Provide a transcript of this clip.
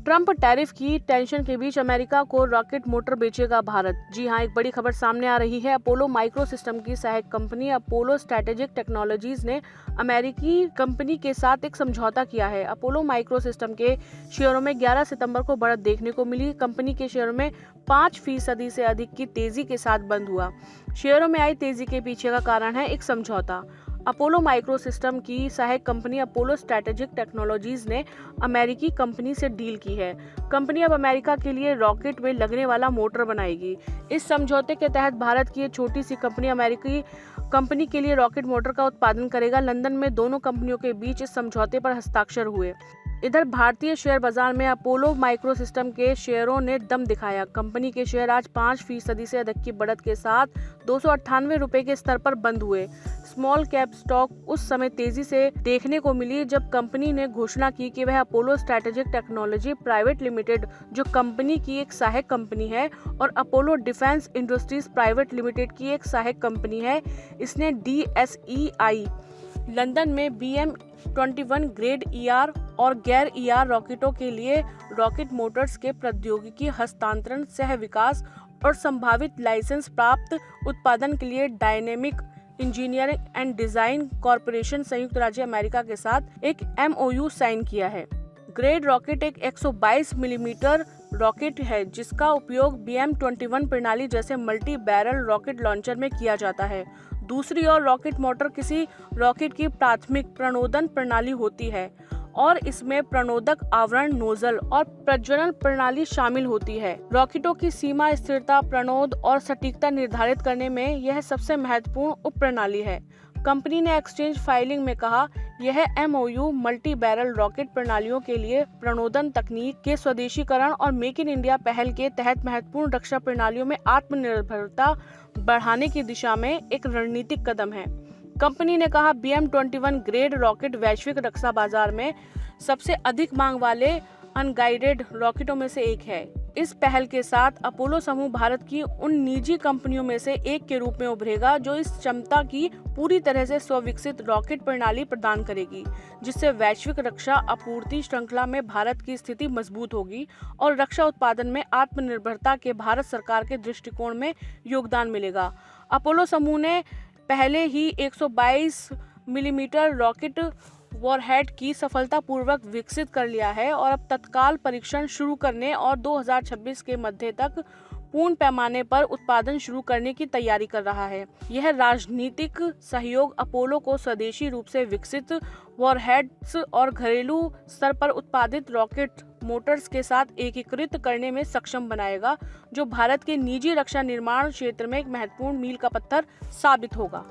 Trump tariff की tension के बीच America को रॉकेट मोटर बेचेगा भारत। जी हां, एक बड़ी खबर सामने आ रही है। अपोलो माइक्रो सिस्टम की सहायक कंपनी अपोलो स्ट्रैटेजिक टेक्नोलॉजीज ने अमेरिकी कंपनी के साथ एक समझौता किया है। अपोलो माइक्रो सिस्टम के शेयरों में 11 सितंबर को बढ़त देखने को मिली। कंपनी के शेयरों में 5% से अधिक की तेजी के साथ बंद हुआ। शेयरों में आई तेजी के पीछे का कारण है एक समझौता। अपोलो माइक्रो सिस्टम की सहायक कंपनी अपोलो स्ट्रैटेजिक टेक्नोलॉजीज ने अमेरिकी कंपनी से डील की है। कंपनी अब अमेरिका के लिए रॉकेट में लगने वाला मोटर बनाएगी। इस समझौते के तहत भारत की एक छोटी सी कंपनी अमेरिकी कंपनी के लिए रॉकेट मोटर का उत्पादन करेगा। लंदन में दोनों कंपनियों के बीच इस समझौते पर हस्ताक्षर हुए। इधर भारतीय शेयर बाजार में अपोलो माइक्रो सिस्टम के शेयरों ने दम दिखाया। कंपनी के शेयर आज 5% से अधिक की बढ़त के साथ 298 रुपए के स्तर पर बंद हुए। स्मॉल कैप स्टॉक उस समय तेजी से देखने को मिली जब कंपनी ने घोषणा की कि वह Apollo strategic technology private limited, जो कंपनी की एक सहायक कंपनी है, और Apollo defence industries private limited की एक सहायक कंपनी है, इसने DSEI लंदन में BM-21 ग्रेड ER और गैर ER रॉकेटों के लिए रॉकेट मोटर्स के प्रौद्योगिकी हस्तांतरण, सह विकास और संभावित लाइसेंस प्राप्त उत्पादन के लिए dynamic engineering and design corporation संयुक्त राज्य अमेरिका के साथ एक MOU साइन किया है। ग्रेड रॉकेट एक 122 मिलीमीटर रॉकेट है जिसका उपयोग BM-21 प्रणाली जैसे मल्टी बैरल रॉकेट लॉन्चर में किया जाता है। दूसरी ओर रॉकेट मोटर किसी रॉकेट की प्राथमिक प्रणोदन प्रणाली होती है और इसमें प्रणोदक आवरण, नोजल और प्रज्वलन प्रणाली शामिल होती है। रॉकेटों की सीमा स्थिरता, प्रणोद और सटीकता निर्धारित करने में यह सबसे महत्वपूर्ण उप प्रणाली है। कंपनी ने एक्सचेंज फाइलिंग में कहा, यह MOU मल्टी बैरल रॉकेट प्रणालियों के लिए प्रणोदन तकनीक के स्वदेशीकरण और मेक इन इंडिया पहल के तहत महत्वपूर्ण रक्षा प्रणालियों में आत्मनिर्भरता बढ़ाने की दिशा में एक रणनीतिक कदम है। कंपनी ने कहा, BM-21 ग्रेड रॉकेट वैश्विक रक्षा बाजार में सबसे अधिक मांग वाले अनगाइडेड रॉकेटों में से एक है। इस पहल के साथ अपोलो समूह भारत की उन निजी कंपनियों में से एक के रूप में उभरेगा जो इस क्षमता की पूरी तरह से स्वविकसित रॉकेट प्रणाली प्रदान करेगी, जिससे वैश्विक रक्षा आपूर्ति श्रृंखला में भारत की स्थिति मजबूत होगी और रक्षा उत्पादन में आत्मनिर्भरता के भारत सरकार के दृष्टिकोण में योगदान मिलेगा। अपोलो समूह ने पहले ही 122 मिलीमीटर रॉकेट वॉरहेड की सफलतापूर्वक विकसित कर लिया है और अब तत्काल परीक्षण शुरू करने और 2026 के मध्य तक पूर्ण पैमाने पर उत्पादन शुरू करने की तैयारी कर रहा है। यह राजनीतिक सहयोग अपोलो को स्वदेशी रूप से विकसित वॉरहेड्स और घरेलू स्तर पर उत्पादित रॉकेट मोटर्स के साथ एकीकृत करने में सक्षम बनाएगा, जो भारत के निजी रक्षा निर्माण क्षेत्र में एक महत्वपूर्ण मील का पत्थर साबित होगा।